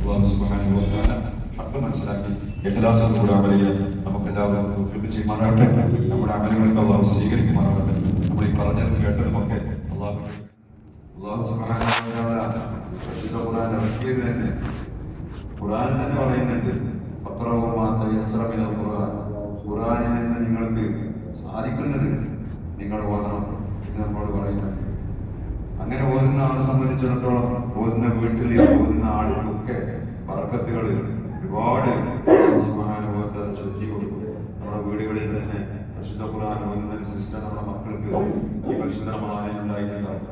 അല്ലാഹു സുബ്ഹാനഹു വ തആല ഹഖ് മനസ്സിലാക്കി ഇഖ്ലാസോടുകൂടി അമൽ ചെയ്യാൻ നമുക്കെല്ലാവർക്കും തൗഫീഖ് ചെയ്യുമാറാകട്ടെ. നമ്മുടെ അമലുകളൊക്കെ അല്ലാഹു സ്വീകരിക്കുമാറാകട്ടെ. നമ്മൾ ഈ പറഞ്ഞതും കേട്ടതുമൊക്കെ അല്ലാഹു സുബ്ഹാനഹു വ തആല പരിശുദ്ധ ഖുർആൻ ഇറക്കിയത് തന്നെ ഖുർആനിൽ തന്നെ പറയുന്നുണ്ട്, ഖുർആനിൽ നിന്ന് നിങ്ങൾക്ക് സാധിക്കുന്നത് നിങ്ങൾ ഓതണം എന്ന് നമ്മോട് പറയുന്നുണ്ട്. അങ്ങനെ ഓതുന്ന ആളെ സംബന്ധിച്ചിടത്തോളം ഓതുന്ന വീട്ടിൽ ഓതുന്ന ആളുകൾക്കൊക്കെ ബർക്കത്തുകൾ ഒരുപാട് സുബ്ഹാനഹു വ തആല ചൊല്ലി കൊടുക്കും. നമ്മുടെ വീടുകളിൽ തന്നെ പരിശുദ്ധ ഖുർആൻ ഓതുന്ന ഒരു സിസ്റ്റം നമ്മുടെ മക്കൾക്ക് ഈ പരിശുദ്ധ റമദാനിൽ ഉണ്ടായിട്ടുണ്ടാവും.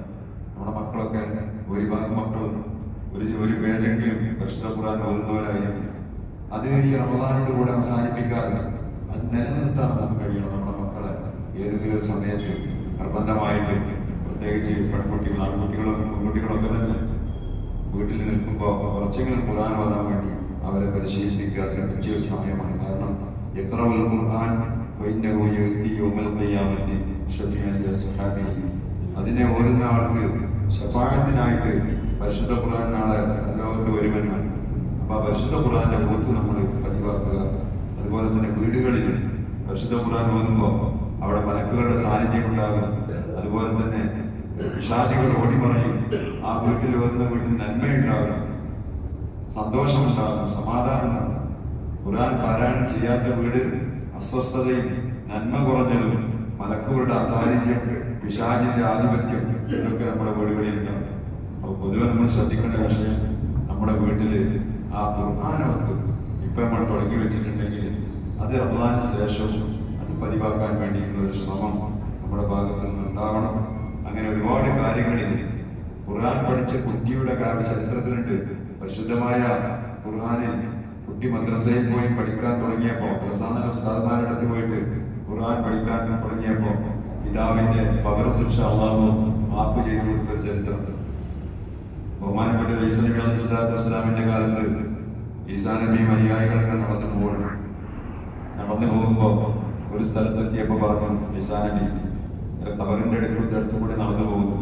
നമ്മുടെ മക്കളൊക്കെ ഭൂരിഭാഗം മക്കളും ഒരു പേജെങ്കിലും പരിശുദ്ധ ഖുർആൻ ഓതുന്നവരായിരിക്കും. അത് ഈ റമദാനോട് കൂടെ അവസാനിപ്പിക്കാതെ അത് നിലനിർത്താൻ നമുക്ക് കഴിയണം. നമ്മുടെ മക്കളെ ഏതെങ്കിലും സമയത്ത് നിർബന്ധമായിട്ട്, പ്രത്യേകിച്ച് പെൺകുട്ടികൾ, ആൺകുട്ടികളും പെൺകുട്ടികളൊക്കെ തന്നെ വീട്ടിൽ നിൽക്കുമ്പോൾ കുറച്ചെങ്കിലും ഖുർആൻ ഓതാൻ വേണ്ടി അവരെ പരിശീലിപ്പിക്കുക അതിനെ പറ്റിയ ഒരു സമയമാണ്. കാരണം യഖ്റഉൽ ഖുർആൻ ഫഇന്നഹു യഅതി യൗമൽ ഖിയാമത്തി ശഫീഅൻ ലിസ്വഹാബിഹി, അതിനെ ഓതുന്ന ആൾക്ക് ശഫാഅത്തിനായിട്ട് പരിശുദ്ധ ഖുർആൻ നാളെ ലോകത്ത് വരുമെന്നാണ്. അപ്പൊ ആ പരിശുദ്ധ ഖുർആന്റെ ഓത്ത് നമ്മൾ പതിവാക്കുക. അതുപോലെ തന്നെ വീടുകളിൽ പരിശുദ്ധ ഖുർആൻ ഓതുമ്പോൾ അവിടെ മലക്കുകളുടെ സാന്നിധ്യം ഉണ്ടാകും. അതുപോലെ തന്നെ പിശാചുകൾ ഓടി പറയും. ആ വീട്ടിൽ ഓതുന്ന വീട്ടിൽ നന്മയുണ്ടാകും, സന്തോഷമുണ്ടാകും, സമാധാനം ഉണ്ടാകും. ഖുർആൻ പാരായണം ചെയ്യാത്ത വീട് അസ്വസ്ഥതയും നന്മ കുറഞ്ഞതും മലക്കുകളുടെ അസാന്നിധ്യം, പിശാചിന്റെ ആധിപത്യം, ഇതൊക്കെ നമ്മുടെ വീടുകളിൽ ഉണ്ടാകും. അപ്പൊ പൊതുവെ നമ്മൾ ശ്രദ്ധിക്കേണ്ട വിഷയം, നമ്മുടെ വീട്ടില് ആ ഖുർആനോത്ത് ഇപ്പൊ നമ്മൾ തുടങ്ങി വെച്ചിട്ടുണ്ടെങ്കിൽ അത് റമദാനിന് ശേഷം അത് പതിവാക്കാൻ വേണ്ടിയിട്ടുള്ള ഒരു ശ്രമം നമ്മുടെ ഭാഗത്ത് നിന്ന് ഉണ്ടാവണം. അങ്ങനെ ഒരുപാട് കാര്യങ്ങളിൽ ഖുർആൻ പഠിച്ച കുട്ടിയുടെ ചരിത്രത്തിലുണ്ട്. പരിശുദ്ധമായ ഖുർആനിൽ കുട്ടി മദ്രസയിൽ പോയി പഠിക്കാൻ തുടങ്ങിയപ്പോ, പ്രസാദ ഉസ്താദ്മാരുടെ അടുത്ത് പോയിട്ട് ഖുർആൻ പഠിക്കാൻ തുടങ്ങിയപ്പോ പിതാവിന്റെ പകർ ശിക്ഷ അല്ലാഹു മാപ്പ് ചെയ്തു കൊടുത്തൊരു ചരിത്രം. ബഹുമാനപ്പെട്ട ഈസാ നബി അലൈഹി സ്വലാത്തു വസ്സലാമിന്റെ കാലത്ത് ഈസാ നബി അനുയായികളൊക്കെ നടന്നു പോകുമ്പോ ഒരു സ്ഥലത്തെത്തിയപ്പോ പറഞ്ഞു ഈസാ നബി, ഖബറിന്റെ അടുത്തുകൂടി നടന്നു പോകുന്നു,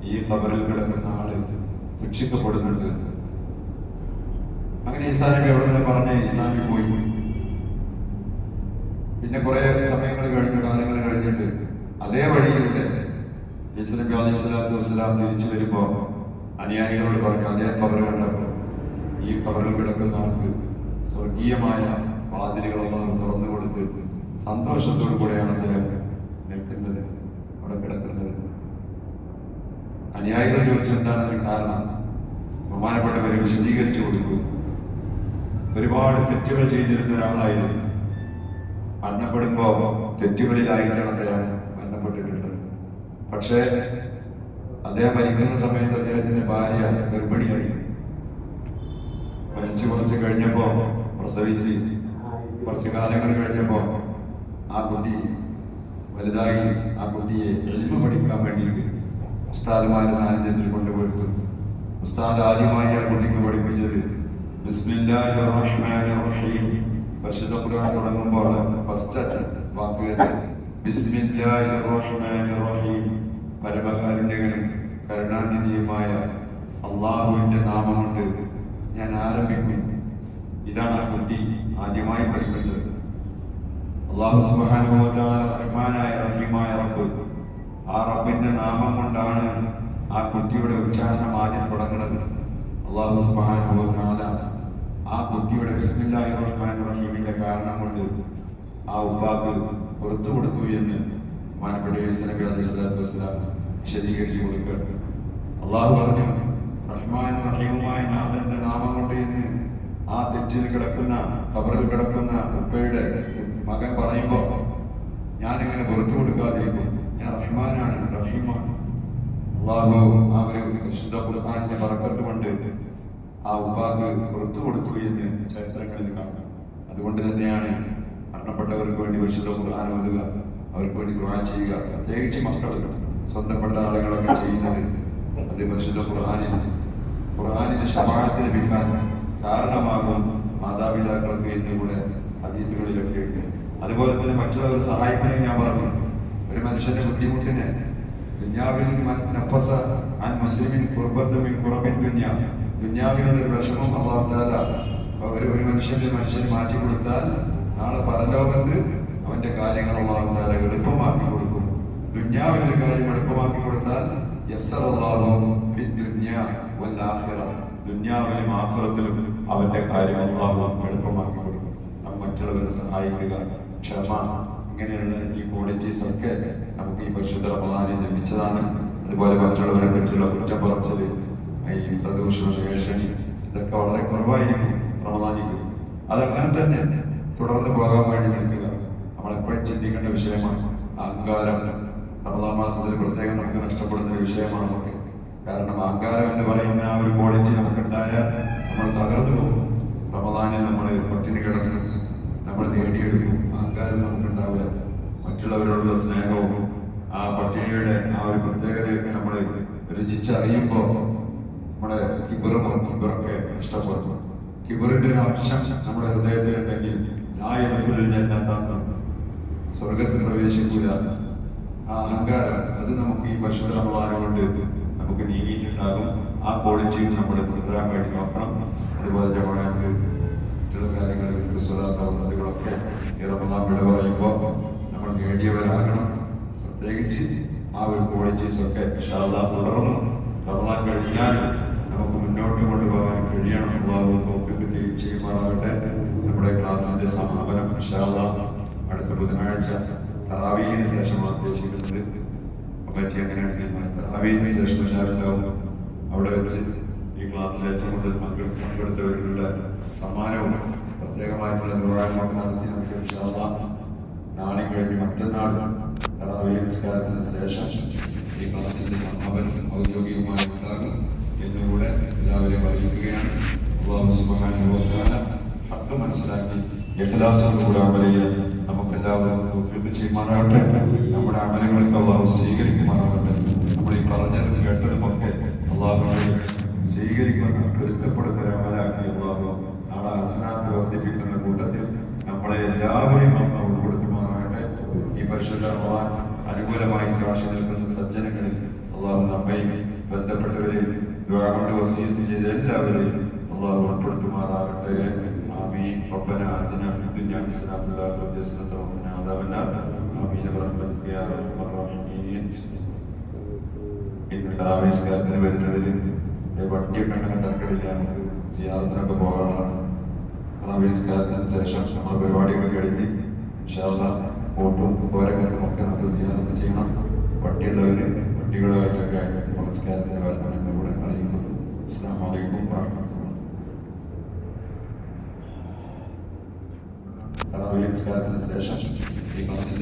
ഈ ഖബറിൽ കിടക്കുന്ന ആള് ശിക്ഷിക്കപ്പെടുന്നുണ്ട്. അങ്ങനെ ഈസാ നബി എവിടെ പറഞ്ഞ് ഈസാ നബി പോയി. പിന്നെ കുറെ സമയങ്ങൾ കഴിഞ്ഞു, കാലങ്ങൾ കഴിഞ്ഞിട്ട് അതേ വഴിയിലൂടെ ഈസാ നബി അലൈഹി സ്വലാത്തു വസ്സലാം തിരിച്ചു വരുമ്പോ അനുയായികളോട് പറഞ്ഞു, അതേ ഖബർ കണ്ടപ്പോ ഈ ഖബറിൽ കിടക്കുന്ന ആൾക്ക് സ്വർഗീയമായ വാതിലുകളെല്ലാം തുറന്നു കൊടുത്ത് സന്തോഷത്തോടു കൂടെയാണ് അദ്ദേഹം നിൽക്കുന്നത്, അവിടെ കിടക്കുന്നത്. അനുയായികൾ ചോദിച്ചു, എന്താണ് അതിന് കാരണം? ബഹുമാനപ്പെട്ടവരെ വിശദീകരിച്ചു കൊടുത്തു. ഒരുപാട് തെറ്റുകൾ ചെയ്തിരുന്ന ഒരാളായിരുന്നു. മരണപ്പെടുമ്പോ തെറ്റുകളിലായിട്ടാണ് അദ്ദേഹം മരണപ്പെട്ടിട്ടുള്ളത്. പക്ഷേ അദ്ദേഹം മരിക്കുന്ന സമയത്ത് അദ്ദേഹത്തിന്റെ ഭാര്യ ഗർഭിണിയായി. മരിച്ചു കുറച്ച് കഴിഞ്ഞപ്പോ, പ്രസവിച്ച് കുറച്ച് കാലങ്ങൾ കഴിഞ്ഞപ്പോ ആ കുട്ടി വലുതായി. ആ കുട്ടിയെ ഇൽമു പഠിക്കാൻ വേണ്ടിയിട്ട് ഉസ്താദുമാരുടെ സാന്നിധ്യത്തിൽ കൊണ്ടുപോയിട്ട് ഉസ്താദ് ആദ്യമായി ആ കുട്ടിക്ക് പഠിപ്പിച്ചത് ബിസ്മില്ലാഹിർ റഹ്മാനിർ റഹീം. പരിശുദ്ധ ഖുർആൻ തുടങ്ങുമ്പോൾ ഫസ്റ്റ് വാക്കുകൾ ബിസ്മില്ലാഹിർ റഹ്മാനിർ റഹീം, പരമകാരുണ്യകനും കരുണാനിധിയുമായ അള്ളാഹുവിന്റെ നാമം കൊണ്ട് ഞാൻ ആരംഭിക്കും. ഇതാണ് ആ കുട്ടി ആദ്യമായി പഠിക്കുന്നത്. അല്ലാഹു സുബ്ഹാനഹു വ തആല റഹ്മാനായ റഹീമായ റബ്ബ്, ആ റബ്ബിന്റെ നാമം കൊണ്ടാണ് ആ കുട്ടിയുടെ ഉച്ചാരണം ആദ്യം തുടങ്ങുന്നത്. അല്ലാഹു സുബ്ഹാനഹു വ തആല ആ കുട്ടിയുടെ ബിസ്മില്ലാഹിർ റഹ്മാനിർ റഹീമിന്റെ കാരണം കൊണ്ട് ആ ഉപ്പാക്ക് പുറത്തു കൊടുത്തു എന്ന് ബഹുമാനപ്പെട്ട ഈസാ നബി അലൈഹി സ്വലാത്തു വസ്സലാം വിശദീകരിച്ചു കൊടുക്കുക. അള്ളാഹു പറഞ്ഞു, റഹ്മാൻ റഹീമുമായ നാഥന്റെ നാമം കൊണ്ട് എന്ന് ആ തെറ്റിൽ കിടക്കുന്ന, ഖബറിൽ കിടക്കുന്ന ഉപ്പയുടെ മകൻ പറയുമ്പോ ഞാനിങ്ങനെ പുറത്തു കൊടുക്കാതിരിക്കും. ഞാൻ റഹ്മാനാണ്, റഹീമാണ്. അള്ളാഹു ആ ഒരു പരിശുദ്ധ ഖുർആനിന്റെ ബറക്കത്ത് കൊണ്ട് ആ ഉപ്പാക്ക് പുറത്തു കൊടുത്തു എന്ന് ചരിത്രങ്ങളിൽ കാണാം. അതുകൊണ്ട് തന്നെയാണ് മരണപ്പെട്ടവർക്ക് വേണ്ടി പരിശുദ്ധ ഖുർആൻ ഓതുക, അവർക്ക് വേണ്ടി ദുആ ചെയ്യുക, പ്രത്യേകിച്ച് മക്കൾ, സ്വന്തപ്പെട്ട ആളുകളൊക്കെ ചെയ്യുന്നത്. അത് പരിശുദ്ധ ഖുർആനിന്റെ ശഫാഅത്തിന് ലഭിക്കാൻ കാരണമാകും മാതാപിതാക്കൾക്ക് എന്നുകൂടെ ഹദീസുകളിലൊക്കെ ഉണ്ട്. അതുപോലെ തന്നെ മറ്റുള്ളവർ സഹായിക്കണേ. ഞാൻ പറഞ്ഞു, ഒരു മനുഷ്യന്റെ ബുദ്ധിമുട്ടിനെ ദുനിയാവിൽ ദുന്യാവിനുള്ള ഒരു വിഷമം അല്ലാഹു തആല ഒരു മനുഷ്യന് മാറ്റി കൊടുത്താൽ നാളെ പരലോകത്ത് അവന്റെ കാര്യങ്ങൾ അല്ലാഹു തആല എളുപ്പമാക്കി കൊടുക്കും. ദുന്യാവിലൊരു കാര്യം എളുപ്പമാക്കി കൊടുത്താൽ യസ്സറല്ലാഹു ഫിദ്ദുന്യാ വൽ ആഖിറ, ദുന്യാവിലും ആഖിറത്തിലും അവന്റെ കാര്യം അല്ലാഹു എളുപ്പമാക്കി കൊടുക്കും. മറ്റുള്ളവരെ സഹായിക്കുക, ക്ഷമ, ഇങ്ങനെയുള്ള ഈ ക്വാളിറ്റീസ് ഒക്കെ നമുക്ക് ഈ പരിശുദ്ധ റമദാനിൽ ലഭിച്ചതാണ്. അതുപോലെ മറ്റുള്ളവരെ പറ്റിയുള്ള കുറ്റപ്പറച്ചിൽ, ഈ പ്രദൂഷണ ഭീഷണി, ഇതൊക്കെ വളരെ കുറവായിരിക്കും റമദാനിക്ക്. അതങ്ങനെ തന്നെ തുടർന്ന് പോകാൻ വേണ്ടി നിൽക്കുക. നമ്മളെപ്പോഴും ചിന്തിക്കേണ്ട വിഷയമാണ് അഹങ്കാരം. റമദാൻ മാസത്തിൽ പ്രത്യേകം നമുക്ക് നഷ്ടപ്പെടുന്ന ഒരു വിഷയമാണൊക്കെ. കാരണം അഹങ്കാരം എന്ന് പറയുന്ന ആ ഒരു ക്വാളിറ്റി നമുക്കുണ്ടായാൽ നമ്മൾ തകർന്നു പോകും. റമദാനിൽ നമ്മൾ പട്ടിണി കിടക്കും, നമ്മൾ നേടിയെടുക്കും. അഹങ്കാരം നമുക്കുണ്ടാവില്ല. മറ്റുള്ളവരോടുള്ള സ്നേഹവും ആ പട്ടിണിയുടെ ആ ഒരു പ്രത്യേകതയൊക്കെ നമ്മൾ രുചിച്ചറിയുമ്പോൾ നമ്മുടെ കിബറൊക്കെ നഷ്ടപ്പെടും. കിബറിന്റെ ഒരു അംശം നമ്മുടെ ഹൃദയത്തിലുണ്ടെങ്കിൽ സ്വർഗത്തിൽ പ്രവേശിക്കൂല. ആ അഹങ്കാരം അത് നമുക്ക് ഈ പരിശുദ്ധ റമദാൻ കൊണ്ട് നമുക്ക് നീങ്ങിയിട്ടുണ്ടാകും. ആ ക്വാളിറ്റിയും നമ്മൾ തുടരാൻ വേണ്ടി നോക്കണം. അതുപോലെ ജമാഅത്ത് മറ്റുള്ള കാര്യങ്ങളിൽ അതുകളൊക്കെ ഈ റമദാൻ വിട പറയുമ്പോൾ നമ്മൾ നേടിയവരാകണം. പ്രത്യേകിച്ച് ആ ഒരു ക്വാളിറ്റീസ് ഒക്കെ ഇൻഷാ അല്ലാഹ് തുടർന്ന് റമദാൻ കഴിഞ്ഞാലും നമുക്ക് മുന്നോട്ട് കൊണ്ടുപോകാൻ കഴിയണം. അല്ലാഹു തൗഫീഖ് ചെയ്യുമാറാകട്ടെ. നമ്മുടെ ക്ലാസിന്റെ സമാപനം ഇൻഷാ അല്ലാഹ് അടുത്ത ബുധനാഴ്ച തറാവീഹിന് ശേഷമാണ് ഉദ്ദേശിക്കുന്നത്. പറ്റി അങ്ങനെയാണ് തറാവീഹിന് ശേഷം ഇൻഷാല്ലാഹ് അവിടെ വെച്ച് ഈ ക്ലാസ്സിൽ ഏറ്റവും കൂടുതൽ പങ്കെടുത്തവരുടെ സമ്മാനവും പ്രത്യേകമായിട്ടുള്ള നിർവഹണമൊക്കെ നടത്തി നമുക്ക് ഇൻഷാ അല്ലാഹ് നാളെ കഴിഞ്ഞ് മറ്റന്നാൾ തറാവീഹ് നിസ്കാരത്തിന് ശേഷം ഈ ക്ലാസിന്റെ സമാപനം ഔദ്യോഗികമായി ഉണ്ടാകും എന്നുകൂടെ എല്ലാവരെയും അറിയിക്കുകയാണ്. അല്ലാഹു സുബ്ഹാനഹു വ തആല ഹഖ് മനസ്സിലാക്കി ഇഖ്ലാസോടുകൂടി അമൽ ചെയ്യാൻ നമുക്കെല്ലാവരും തൗഫീഖ് ചെയ്യുമാറാകട്ടെ. നമ്മുടെ അമലുകളൊക്കെ അല്ലാഹു സ്വീകരിക്കുമാറാകട്ടെ. നമ്മൾ ഈ പറഞ്ഞതും കേട്ടതുമൊക്കെ അല്ലാഹുവിനെ സ്വീകരിക്കുന്ന പൊരുത്തപ്പെടുന്ന ഒരു അമലാക്കി അല്ലാഹു നാളെ ഹസനാത്ത് വർദ്ധിപ്പിക്കുന്ന കൂട്ടത്തിൽ നമ്മളെ എല്ലാവരെയും അല്ലാഹു ഉൾപ്പെടുത്തുമാറാകട്ടെ. ഈ പരിശുദ്ധ റമദാൻ അനുകൂലമായി സാക്ഷി നിൽക്കുന്ന സജ്ജനങ്ങളിൽ അല്ലാഹു നമ്മയും ബന്ധപ്പെട്ടവരെയും ദുആ കൊണ്ട് വസീയത്ത് ചെയ്ത എല്ലാവരെയും അല്ലാഹു ഉൾപ്പെടുത്തുമാറാകട്ടെ. آمين. ربنا آتنا في الدنيا حسنة وفي الآخرة حسنة وقنا عذاب النار. آمين برحمتك يا أرحم الراحمين. ഇന്ന് തറാവീഹ് നിസ്കാരത്തിന് വരുന്നവര് വണ്ടിയൊക്കെ ഉണ്ടെങ്കിൽ തിരക്കടില്ല, നമുക്ക് സിയാറത്തിനൊക്കെ പോകാനുള്ളതാണ്. തറാവീഹ് നിസ്കാരത്തിന് ശേഷം നമ്മുടെ പരിപാടിയൊക്കെ കഴിഞ്ഞ് ഇൻഷാ അല്ലാഹ് ഓട്ടും പോരകത്തും ഒക്കെ നമുക്ക് സിയാറത്ത് ചെയ്യണം. വണ്ടിയുള്ളവര് വണ്ടികളുമായിട്ടൊക്കെ നമസ്കാരത്തിന് വരണമെന്ന് കൂടെ അറിയിക്കുന്നു. അസ്സലാമു അലൈക്കും വറഹ്മത്തുള്ളാഹി. തറാവീഹ് നിസ്കാരത്തിന് ശേഷം ഈ ക്ലാസ്സിൽ